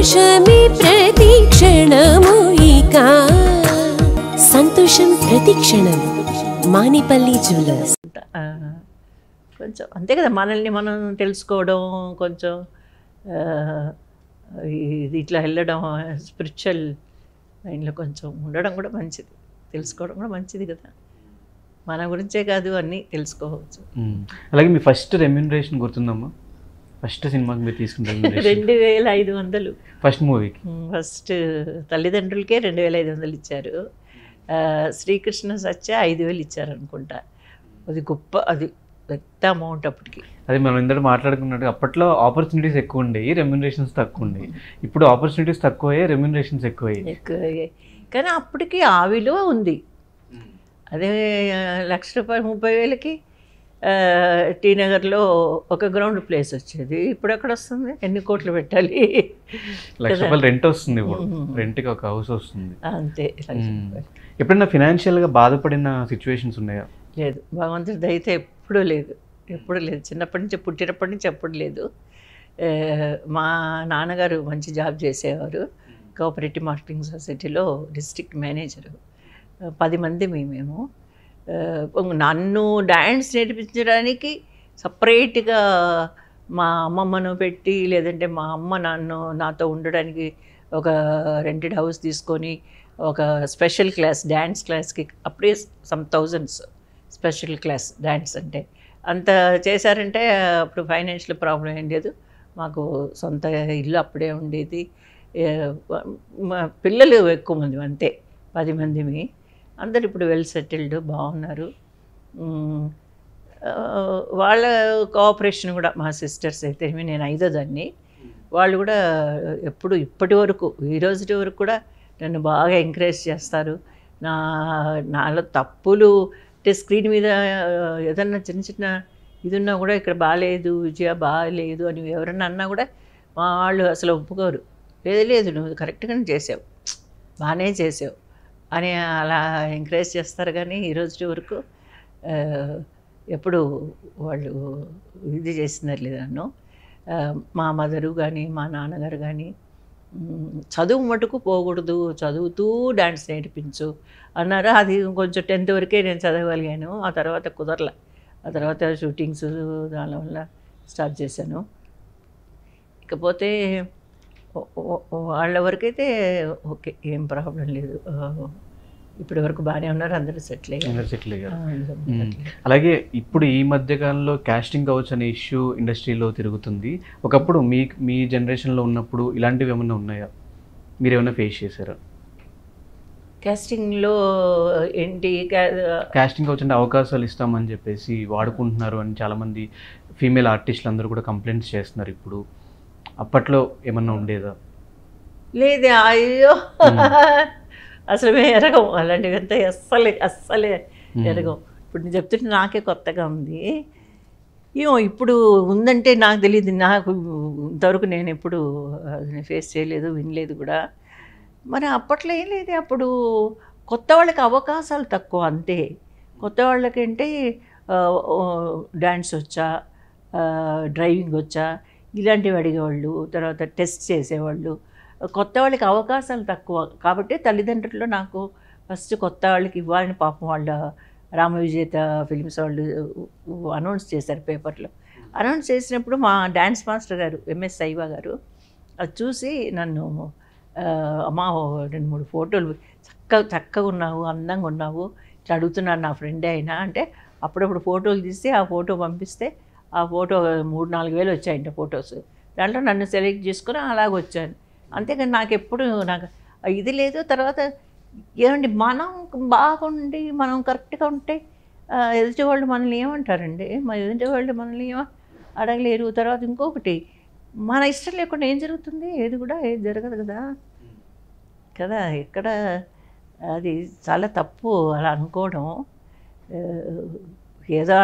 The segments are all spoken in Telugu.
సంతోషమే ప్రతి క్షణము ఇక సంతోషం ప్రతి క్షణం మానిపల్లి జ్యువెలర్స్. కొంచెం అంతే కదా, మనల్ని మనం తెలుసుకోవడం, కొంచెం ఇది ఇట్లా వెళ్ళడం, స్పిరిచువల్ లైన్లో కొంచెం ఉండడం కూడా మంచిది, తెలుసుకోవడం కూడా మంచిది కదా. మన గురించే కాదు, అన్నీ తెలుసుకోవచ్చు. అలాగే మీ ఫస్ట్ రెమ్యూనరేషన్ గుర్తుందమ్మా? ఫస్ట్ సినిమాకి మీరు తీసుకుంటే 2500 ఫస్ట్ మూవీకి. ఫస్ట్ తల్లిదండ్రులకే 2500 ఇచ్చారు. శ్రీకృష్ణ సత్య 5000 ఇచ్చారు అనుకుంటా. అది గొప్ప, అది పెద్ద అమౌంట్ అప్పటికి. అది మనం ఇందరూ మాట్లాడుకున్నట్టు అప్పట్లో ఆపర్చునిటీస్ ఎక్కువ ఉండేవి, రెమ్యూనరేషన్స్ తక్కువ ఉండేవి. ఇప్పుడు ఆపర్చునిటీస్ తక్కువయ్యాయి, రెమ్యూనరేషన్స్ ఎక్కువయ్యాయి. కానీ అప్పటికి ఆ విలువ ఉంది. అదే ₹1,00,000 30,000కి టీ నగర్లో ఒక గ్రౌండ్ ప్లేస్ వచ్చేది. ఇప్పుడు ఎక్కడ వస్తుంది? ఎన్ని కోట్లు పెట్టాలి? ₹1,00,000 రెంట్ వస్తుంది, ఇప్పుడు రెంట్కి ఒక హౌస్ వస్తుంది అంతే. ఎప్పుడైనా ఫినాన్షియల్గా బాధపడిన సిచ్యువేషన్స్ ఉన్నాయా? లేదు, భగవంతుడి దయతో ఎప్పుడూ లేదు, ఎప్పుడు లేదు. చిన్నప్పటి నుంచి, పుట్టినప్పటి నుంచి ఎప్పుడు లేదు. మా నాన్నగారు మంచి జాబ్ చేసేవారు, కోఆపరేటివ్ మార్కెటింగ్ సొసైటీలో డిస్ట్రిక్ట్ మేనేజరు. 10 మంది మేము. నన్ను డ్యాన్స్ నేర్పించడానికి సపరేట్గా మా అమ్మమ్మను పెట్టి, లేదంటే మా అమ్మ నాతో ఉండడానికి ఒక రెంటెడ్ హౌస్ తీసుకొని ఒక స్పెషల్ క్లాస్, డ్యాన్స్ క్లాస్కి అప్పుడే some thousands special class dance అంటే అంత చేశారంటే. అప్పుడు ఫైనాన్షియల్ ప్రాబ్లం ఏం లేదు, మాకు సొంత ఇల్లు అప్పుడే ఉండేది. మా పిల్లలు ఎక్కువ మంది, అంతే 10 మందిమి. అందరు ఇప్పుడు వెల్ సెటిల్డ్, బాగున్నారు. వాళ్ళ కోఆపరేషన్ కూడా, మా సిస్టర్స్ అయితే, నేను 5వ దాన్ని, వాళ్ళు కూడా ఎప్పుడు ఇప్పటి వరకు, ఈ రోజు వరకు కూడా నన్ను బాగా ఎంకరేజ్ చేస్తారు. నాలో తప్పులు అంటే స్క్రీన్ మీద ఏదన్నా చిన్న ఇది ఉన్నా కూడా, ఇక్కడ బాగాలేదు విజయ, బాగాలేదు అని ఎవరన్నా అన్నా కూడా మా వాళ్ళు అసలు ఒప్పుకోరు. లేదు నువ్వు కరెక్ట్గానే చేసావు, బాగానే చేసావు అని అలా ఎంకరేజ్ చేస్తారు. కానీ ఈరోజు వరకు ఎప్పుడు వాళ్ళు ఇది చేస్తున్నారు లేదు నన్ను. మా మదరు కానీ మా నాన్నగారు కానీ చదువు మటుకు పోకూడదు, చదువుతూ డ్యాన్స్ నేర్పించు అన్నారు. అది కొంచెం 10th వరకే నేను చదవగలిగాను, ఆ తర్వాత కుదరలే. ఆ తర్వాత షూటింగ్స్ దానివల్ల స్టార్ట్ చేశాను. ఇకపోతే వాళ్ళ వరకైతే ఓకే, ఏం ప్రాబ్లం లేదు. ఇప్పటి వరకు బాగానే ఉన్నారు, అందరూ సెటిల్ అయ్యారు. అలాగే ఇప్పుడు ఈ మధ్యకాలంలో కాస్టింగ్ కౌచ్ అనే ఇష్యూ ఇండస్ట్రీలో తిరుగుతుంది. ఒకప్పుడు మీ జనరేషన్లో ఉన్నప్పుడు ఇలాంటివి ఏమైనా ఉన్నాయా? మీరు ఏమైనా ఫేస్ చేశారా? కాస్టింగ్లో ఏంటి? కాస్టింగ్ కౌచ్ అంటే అవకాశాలు ఇస్తామని చెప్పేసి వాడుకుంటున్నారు అని చాలామంది ఫీమేల్ ఆర్టిస్టులు అందరూ కూడా కంప్లైంట్స్ చేస్తున్నారు ఇప్పుడు. అప్పట్లో ఏమన్నా ఉండేదా? లేదే, అయ్యో అసలు మేము ఎరగం అలాంటివంతా, అస్సలే ఎరగం. ఇప్పుడు నేను చెప్తుంటే నాకే కొత్తగా ఉంది. ఏమో ఇప్పుడు ఉందంటే నాకు తెలియదు, నాకు ఇంతవరకు నేను ఎప్పుడు అది ఫేస్ చేయలేదు, వినలేదు కూడా. మరి అప్పట్లో ఏం లేదు, అప్పుడు కొత్త వాళ్ళకి అవకాశాలు తక్కువ అంతే. కొత్త వాళ్ళకంటే డ్యాన్స్ వచ్చా, డ్రైవింగ్ వచ్చా, ఇలాంటివి అడిగేవాళ్ళు. తర్వాత టెస్ట్ చేసేవాళ్ళు. కొత్త వాళ్ళకి అవకాశాలు తక్కువ కాబట్టి తల్లిదండ్రులు నాకు ఫస్ట్ కొత్త వాళ్ళకి ఇవ్వాలని పాపం వాళ్ళ రామవిజేత ఫిలిమ్స్ వాళ్ళు అనౌన్స్ చేశారు పేపర్లో. అనౌన్స్ చేసినప్పుడు మా డ్యాన్స్ మాస్టర్ గారు ఎంఎస్ సైవా గారు అది చూసి నన్ను, అమ్మా 2-3 ఫోటోలు చక్కగా ఉన్నావు, అందంగా ఉన్నావు, ఇట్లా అడుగుతున్నాను నా ఫ్రెండే అయినా అంటే, అప్పుడప్పుడు ఫోటోలు తీస్తే ఆ ఫోటో పంపిస్తే ఆ ఫోటో 3-4 వేలు వచ్చాయంట ఫొటోస్. దాంట్లో నన్ను సెలెక్ట్ చేసుకుని అలాగ వచ్చాను. అంతేకాని నాకు ఎప్పుడు నాకు ఇది లేదు. తర్వాత ఏమండి, మనం బాగుండి మనం కరెక్ట్గా ఉంటే ఎదుటి వాళ్ళు మనల్ని ఏమంటారండి? ఎదుటి వాళ్ళు మనల్ని అడగలేరు. తర్వాత ఇంకొకటి, మన ఇష్టం లేకుండా ఏం జరుగుతుంది? ఏది కూడా ఏది జరగదు కదా. ఎక్కడ అది చాలా తప్పు అలా అనుకోవడం. ఏదో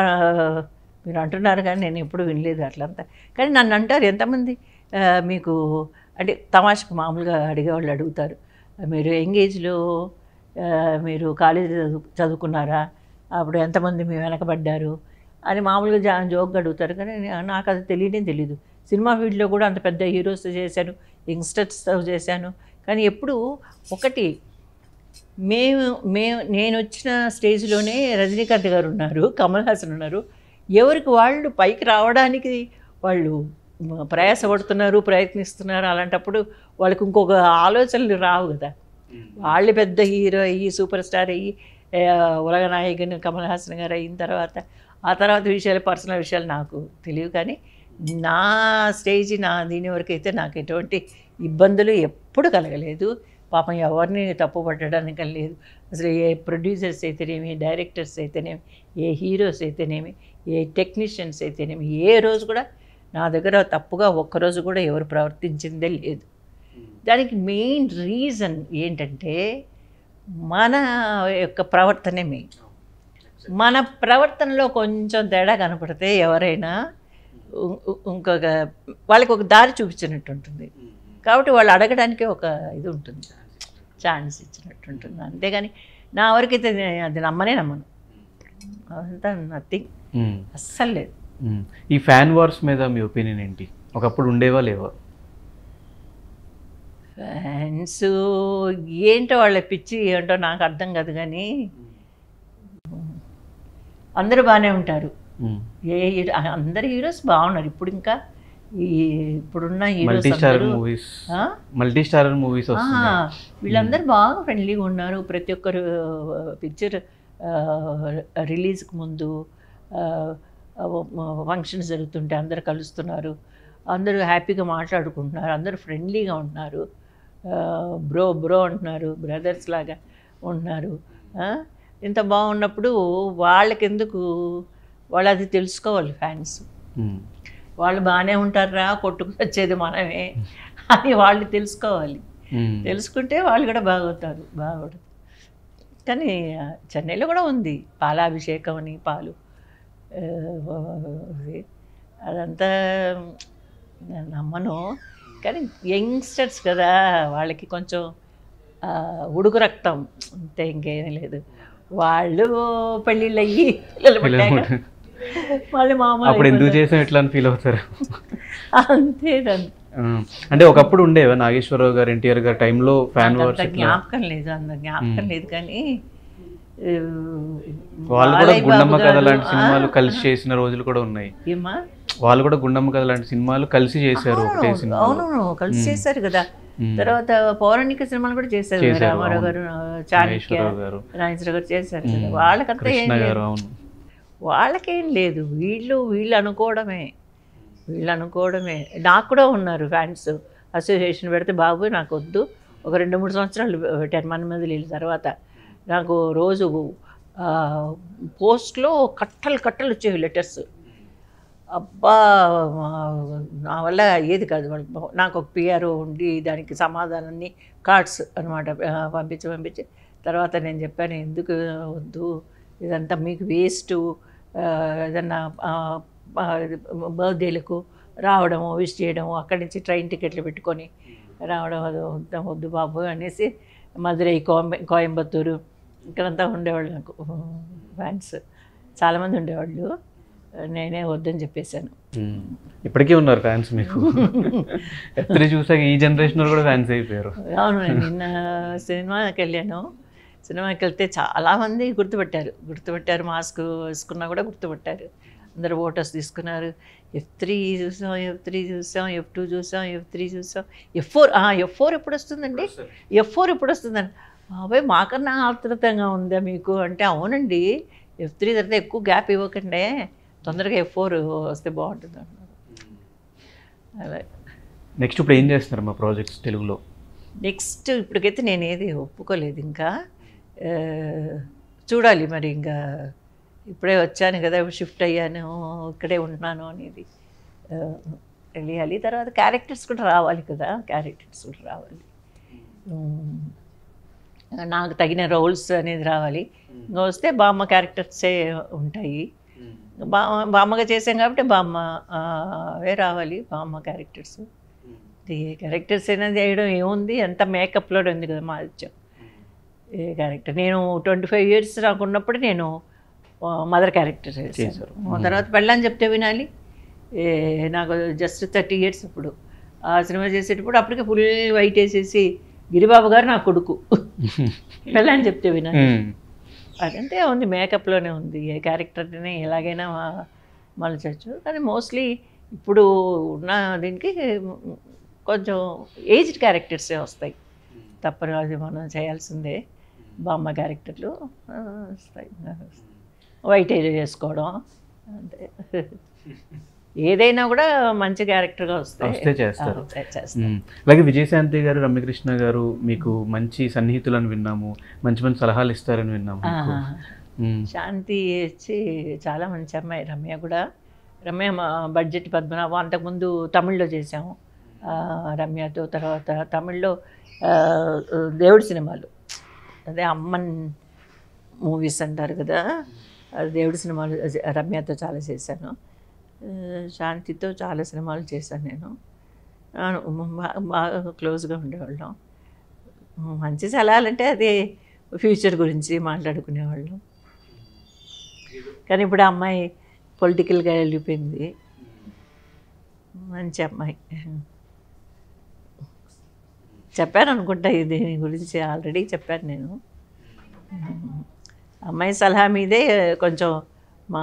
మీరు అంటున్నారు కానీ నేను ఎప్పుడు వినలేదు అట్లంతా. కానీ నన్ను అంటారు ఎంతమంది, మీకు అంటే తమాషకు మామూలుగా అడిగేవాళ్ళు అడుగుతారు, మీరు ఎంగేజ్లో మీరు కాలేజీ చదువుకున్నారా, అప్పుడు ఎంతమంది మీ వెనకబడ్డారు అని మామూలుగా జోక్గా అడుగుతారు. కానీ నాకు అది తెలియనే తెలీదు. సినిమా ఫీల్డ్లో కూడా అంత పెద్ద హీరోస్తో చేశాను, యంగ్స్టర్స్తో చేశాను. కానీ ఎప్పుడు ఒకటి నేను వచ్చిన స్టేజ్లోనే రజనీకాంత్ గారు ఉన్నారు, కమల్ హాసన్ ఉన్నారు. ఎవరికి వాళ్ళు పైకి రావడానికి వాళ్ళు ప్రయాసపడుతున్నారు, ప్రయత్నిస్తున్నారు. అలాంటప్పుడు వాళ్ళకి ఇంకొక ఆలోచనలు రావు కదా. వాళ్ళు పెద్ద హీరో అయ్యి సూపర్ స్టార్ అయ్యి ఉలగనాయకుని కమల్ హాసన్ గారు అయిన తర్వాత ఆ తర్వాత విషయాలు, పర్సనల్ విషయాలు నాకు తెలియవు. కానీ నా స్టేజ్, నా దీని వరకు అయితే నాకు ఎటువంటి ఇబ్బందులు ఎప్పుడు కలగలేదు. పాపం ఎవరిని తప్పు పట్టడానికి లేదు. అసలు ఏ ప్రొడ్యూసర్స్ అయితేనేమి, డైరెక్టర్స్ అయితేనేమి, ఏ హీరోస్ అయితేనేమి, ఏ టెక్నీషియన్స్ అయితేనేమి, ఏ రోజు కూడా నా దగ్గర తప్పుగా ఒక్కరోజు కూడా ఎవరు ప్రవర్తించిందే లేదు. దానికి మెయిన్ రీజన్ ఏంటంటే మన యొక్క ప్రవర్తనే మెయిన్. మన ప్రవర్తనలో కొంచెం తేడా కనపడితే ఎవరైనా ఇంకొక వాళ్ళకి ఒక దారి చూపించినట్టు ఉంటుంది. కాబట్టి వాళ్ళు అడగడానికి ఒక ఇది ఉంటుంది, ఛాన్స్ ఇచ్చినట్టు ఉంటుంది. అంతేగాని నా వరకైతే అది నమ్మను. అదంతా నథింగ్, అస్సలు లేదు. ఈ ఫ్యాన్ వార్స్ మీద మీ ఒపీనియన్ ఏంటి? ఒకప్పుడు ఉండేవా లేవా? ఫ్యాన్స్ ఏంటో వాళ్ళ పిచ్చి ఏంటో నాకు అర్థం కాదు. కానీ అందరూ బాగానే ఉంటారు. అందరు హీరోస్ బాగున్నారు. ఇప్పుడు ఇంకా ఇప్పుడున్న హీరోస్ మల్టీ స్టారర్ మూవీస్ వీళ్ళందరూ బాగా ఫ్రెండ్లీగా ఉన్నారు. ప్రతి ఒక్కరు పిక్చర్ రిలీజ్కి ముందు ఫంక్షన్స్ జరుగుతుంటే అందరు కలుస్తున్నారు, అందరూ హ్యాపీగా మాట్లాడుకుంటున్నారు, అందరూ ఫ్రెండ్లీగా ఉంటున్నారు, బ్రో అంటున్నారు, బ్రదర్స్ లాగా ఉంటున్నారు. ఇంత బాగున్నప్పుడు వాళ్ళకెందుకు, వాళ్ళు అది తెలుసుకోవాలి ఫ్యాన్స్. వాళ్ళు బాగానే ఉంటారా, కొట్టుకు వచ్చేది మనమే అని వాళ్ళు తెలుసుకోవాలి. తెలుసుకుంటే వాళ్ళు కూడా బాగవుతారు. కానీ చెన్నైలో కూడా ఉంది పాలాభిషేకం అని, పాలు అదంతా నమ్మను. కానీ యంగ్స్టర్స్ కదా, వాళ్ళకి కొంచెం ఉడుకు రక్తం అంతే, ఇంకేమీ లేదు. వాళ్ళు పెళ్ళిళ్ళు అయ్యి పిల్లలు పుట్టాక మళ్ళీ మామూలు అప్పుడు ఎందుకు చేసాం ఎట్లా అని ఫీల్ అవుతారు. అంతేనండి. అంటే ఒకప్పుడు ఉండేవా నాగేశ్వరరావు గారు, ఎన్టీఆర్ గారు టైంలో ఫ్యాన్ వార్స్? జ్ఞాపకం లేదు, అంత జ్ఞాపకం లేదు. కానీ వాళ్ళు కూడా గుండమ్మ కథ లాంటి సినిమాలు కలిసి చేసిన రోజులు కూడా ఉన్నాయి. ఏమా వాళ్ళు కూడా గుండమ్మ కథ లాంటి సినిమాలు కలిసి చేశారు. అవును, కలిసి చేశారు కదా. తర్వాత పౌరాణిక సినిమాలు కూడా చేశారు. రామారావు గారు, చాణక్య, నాగేశ్వరరావు గారు చేశారు కదా. వాళ్ళకంతా ఏం లేదు, వాళ్ళకేం లేదు. వీళ్ళు అనుకోవడమే. నాకు కూడా ఉన్నారు ఫ్యాన్స్. అసోసియేషన్ పెడితే బాబు నాకు వద్దు, ఒక 2-3 సంవత్సరాలు పెట్టారు. మన మీద వెళ్ళిన తర్వాత నాకు రోజు పోస్ట్లో కట్టలు వచ్చేవి లెటర్స్. అబ్బా నా వల్ల ఏది కాదు. నాకు ఒక పిఆర్ఓ ఉండి దానికి సమాధానాన్ని కార్డ్స్ అనమాట పంపించి తర్వాత నేను చెప్పాను, ఎందుకు వద్దు ఇదంతా, మీకు వేస్ట్. ఏదన్నా బర్త్డేలకు రావడము, విష్ చేయడము, అక్కడి నుంచి ట్రైన్ టికెట్లు పెట్టుకొని రావడం, అది వద్దు బాబు అనేసి మదురై, కోయంబత్తూరు ఇక్కడంతా ఉండేవాళ్ళు నాకు ఫ్యాన్స్ చాలామంది ఉండేవాళ్ళు. నేనే వద్దని చెప్పేశాను. ఇప్పటికీ ఉన్నారు ఫ్యాన్స్ మీకు? ఎత్తుని చూసాక ఈ జనరేషన్ కూడా ఫ్యాన్స్ అయిపోయారు. అవును, నిన్న సినిమాకి వెళ్ళాను. సినిమాకి వెళ్తే చాలామంది గుర్తుపెట్టారు. మాస్క్ వేసుకున్నా కూడా గుర్తుపెట్టారు. అందరు ఫోటోస్ తీసుకున్నారు. F3 చూసాం, F2 చూసాం, F3 చూసాం, F4 ఎప్పుడు వస్తుందండి, F4 ఎప్పుడు వస్తుందండి. బాబాయ్ మాకన్నా ఆతృతంగా ఉందా మీకు అంటే, అవునండి F3 తర్వాత ఎక్కువ గ్యాప్ ఇవ్వకండి, తొందరగా F4 వస్తే బాగుంటుంది అన్నారు. అలా నెక్స్ట్ ఇప్పుడు ఏం చేస్తున్నారు మా ప్రాజెక్ట్స్ తెలుగులో? నెక్స్ట్ ఇప్పటికైతే నేను ఏది ఒప్పుకోలేదు ఇంకా. చూడాలి మరి, ఇంకా ఇప్పుడే వచ్చాను కదా, షిఫ్ట్ అయ్యాను, ఇక్కడే ఉంటున్నాను అనేది తెలియాలి. తర్వాత క్యారెక్టర్స్ కూడా రావాలి కదా, నాకు తగిన రోల్స్ అనేది రావాలి. ఇంకా వస్తే బామ్మ క్యారెక్టర్సే ఉంటాయి. బామ్మగా చేసాం కాబట్టి అవే రావాలి, బామ్మ క్యారెక్టర్స్. క్యారెక్టర్స్ అనేది వేయడం ఏముంది, అంత మేకప్లో ఉంది కదా మా ఇచ్చాం ఏ క్యారెక్టర్. నేను 25 years నాకు ఉన్నప్పుడు నేను మదర్ క్యారెక్టర్ చేశాను. తర్వాత పెళ్ళని చెప్తే వినాలి, నాకు జస్ట్ 30 years అప్పుడు ఆ సినిమా చేసేటప్పుడు అప్పటికే ఫుల్ వైట్ వేసేసి గిరిబాబు గారు నా కొడుకు ఎలా అని చెప్తే వినండి. అదంతే ఉంది, మేకప్లోనే ఉంది. ఏ క్యారెక్టర్ని ఎలాగైనా మలచచ్చు. కానీ మోస్ట్లీ ఇప్పుడు ఉన్న దీనికి కొంచెం ఏజ్డ్ క్యారెక్టర్సే వస్తాయి, తప్పని అది మనం చేయాల్సిందే. బామ్మ క్యారెక్టర్లు వస్తాయి, వైట్ వేసుకోవడం అంతే. ఏదైనా కూడా మంచి క్యారెక్టర్గా వస్తే చేస్తారు. అలాగే విజయశాంతి గారు, రమ్యకృష్ణ గారు మీకు మంచి సన్నిహితులని విన్నాము, మంచి మంచి సలహాలు ఇస్తారని విన్నాము. శాంతి వచ్చి చాలా మంచి అమ్మాయి. రమ్య బడ్జెట్ పద్మనాభం అంతకుముందు తమిళ్లో చేసాము రమ్యతో. తర్వాత తమిళ్లో దేవుడి సినిమాలు, అదే అమ్మన్ మూవీస్ అంటారు కదా, అది దేవుడి సినిమాలు రమ్యతో చాలా చేశాను. శాంతితో చాలా సినిమాలు చేశాను నేను. బాగా క్లోజ్గా ఉండేవాళ్ళం. మంచి సలహాలంటే అది ఫ్యూచర్ గురించి మాట్లాడుకునేవాళ్ళం. కానీ ఇప్పుడు ఆ అమ్మాయి పొలిటికల్గా వెళ్ళిపోయింది. మంచి అమ్మాయి. చెప్పాను అనుకుంటా దీని గురించి, ఆల్రెడీ చెప్పాను నేను. అమ్మాయి సలహా మీదే కొంచెం మా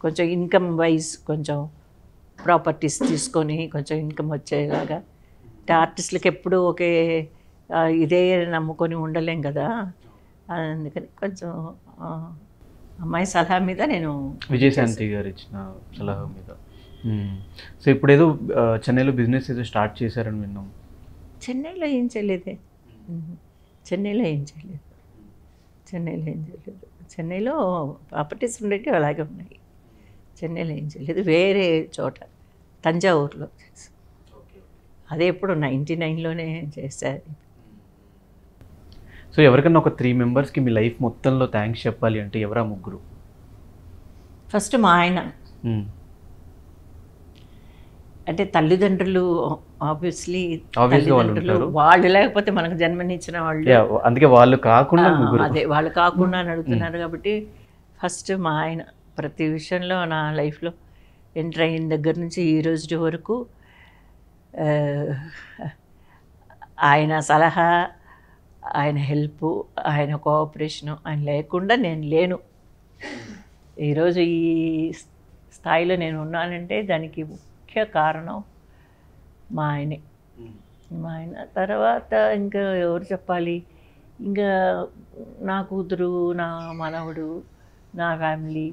కొంచెం ఇన్కమ్ వైజ్ కొంచెం ప్రాపర్టీస్ తీసుకొని కొంచెం ఇన్కమ్ వచ్చేలాగా. ఆర్టిస్టులకి ఎప్పుడూ ఒకే ఇదే నమ్ముకొని ఉండలేం కదా, అందుకని కొంచెం అమ్మాయి సలహా మీద నేను విజయశాంతి గారు ఇచ్చిన సలహా మీద. సో ఇప్పుడు ఏదో చెన్నైలో బిజినెస్ ఏదో స్టార్ట్ చేశారని విన్నాం. చెన్నైలో ఏం చేయలేదే, చెన్నైలో ఏం చేయలేదు. చెన్నైలో ప్రాపర్టీస్ ఉండేవి అలాగే ఉన్నాయి. చెన్నైలో ఏం చేయలేదు. వేరే చోట తంజావూరులో చేశాను. అదే ఎప్పుడు 99లోనే చేశారు. సో ఎవరికన్నా ఒక 3 మెంబర్స్కి మీ లైఫ్ మొత్తంలో థ్యాంక్స్ చెప్పాలి అంటే ఎవరా ముగ్గురు? ఫస్ట్ మా ఆయన. అంటే తల్లిదండ్రులు ఆబ్వియస్లీ వాళ్ళు లేకపోతే మనకు జన్మనిచ్చిన వాళ్ళు, అందుకే వాళ్ళు కాకుండా అదే వాళ్ళు కాకుండా అని అడుగుతున్నారు కాబట్టి ఫస్ట్ మా ఆయన. ప్రతి విషయంలో నా లైఫ్లో ఎంటర్ అయిన దగ్గర నుంచి ఈ రోజు వరకు ఆయన సలహా, ఆయన హెల్ప్, ఆయన కోఆపరేషను, ఆయన లేకుండా నేను లేను. ఈరోజు ఈ స్థాయిలో నేను ఉన్నానంటే దానికి ముఖ్య కారణం మా ఆయనే. మా ఆయన తర్వాత ఇంకా ఎవరు చెప్పాలి, ఇంకా నా కూతురు, నా మనవడు, నా ఫ్యామిలీ,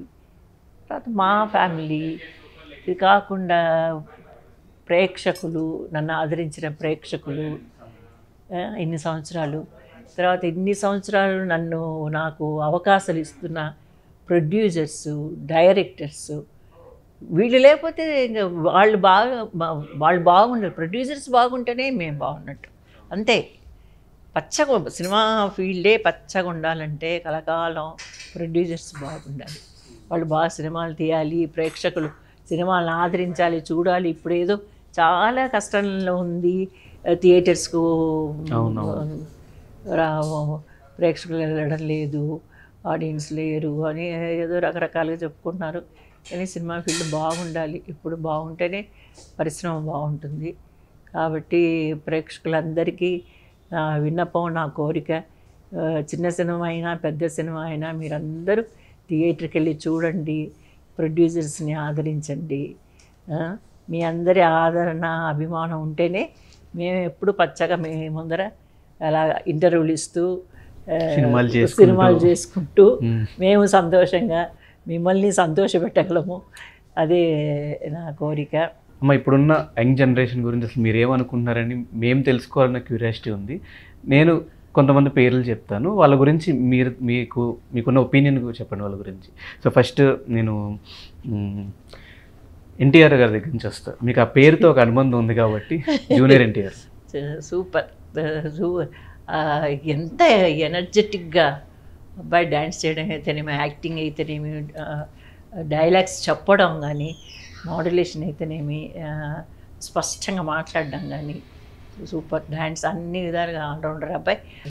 తర్వాత మా ఫ్యామిలీ. ఇది కాకుండా ప్రేక్షకులు, నన్ను ఆదరించిన ప్రేక్షకులు ఇన్ని సంవత్సరాలు, తర్వాత ఇన్ని సంవత్సరాలు నాకు అవకాశాలు ఇస్తున్న ప్రొడ్యూసర్సు, డైరెక్టర్సు, వీళ్ళు లేకపోతే ఇంకా వాళ్ళు బాగుండాలి. ప్రొడ్యూసర్స్ బాగుంటేనే మేము బాగున్నట్టు, అంతే. పచ్చగా సినిమా ఫీల్డే పచ్చగా ఉండాలంటే కలకాలం ప్రొడ్యూసర్స్ బాగుండాలి. వాళ్ళు బాగా సినిమాలు తీయాలి, ప్రేక్షకులు సినిమాలను ఆదరించాలి, చూడాలి. ఇప్పుడు ఏదో చాలా కష్టంలో ఉంది, థియేటర్స్కు ప్రేక్షకులు వెళ్ళడం లేదు, ఆడియన్స్ లేరు అని ఏదో రకరకాలుగా చెప్పుకుంటున్నారు. కానీ సినిమా ఫీల్డ్ బాగుండాలి. ఇప్పుడు బాగుంటేనే పరిశ్రమ బాగుంటుంది. కాబట్టి ప్రేక్షకులందరికీ నా విన్నపం, నా కోరిక, చిన్న సినిమా అయినా పెద్ద సినిమా అయినా మీరందరూ థియేటర్కి వెళ్ళి చూడండి, ప్రొడ్యూసర్స్ని ఆదరించండి. మీ అందరి ఆదరణ, అభిమానం ఉంటేనే మేము ఎప్పుడు పచ్చగా ముందర అలా ఇంటర్వ్యూలు ఇస్తూ సినిమాలు చేసుకుంటూ మేము సంతోషంగా మిమ్మల్ని సంతోషపెట్టగలము. అదే నా కోరిక. అమ్మ, ఇప్పుడున్న యంగ్ జనరేషన్ గురించి అసలు మీరేమనుకుంటున్నారని మేము తెలుసుకోవాలన్న క్యూరియాసిటీ ఉంది. నేను కొంతమంది పేర్లు చెప్తాను, వాళ్ళ గురించి మీకున్న ఒపీనియన్ చెప్పండి వాళ్ళ గురించి. సో ఫస్ట్ నేను ఎన్టీఆర్ గారి దగ్గర నుంచి వస్తాను. మీకు ఆ పేరుతో ఒక అనుబంధం ఉంది కాబట్టి జూనియర్ ఎన్టీఆర్. సూపర్. ఎంత ఎనర్జెటిక్గా అబ్బాయి డ్యాన్స్ చేయడం అయితేనేమి, యాక్టింగ్ అయితేనేమి, డైలాగ్స్ చెప్పడం కానీ, మోడ్యులేషన్ అయితేనేమి, స్పష్టంగా మాట్లాడడం కానీ, సూపర్. డ్యాన్స్ అన్ని విధాలుగా ఆల్రౌండర్ అబ్బాయి.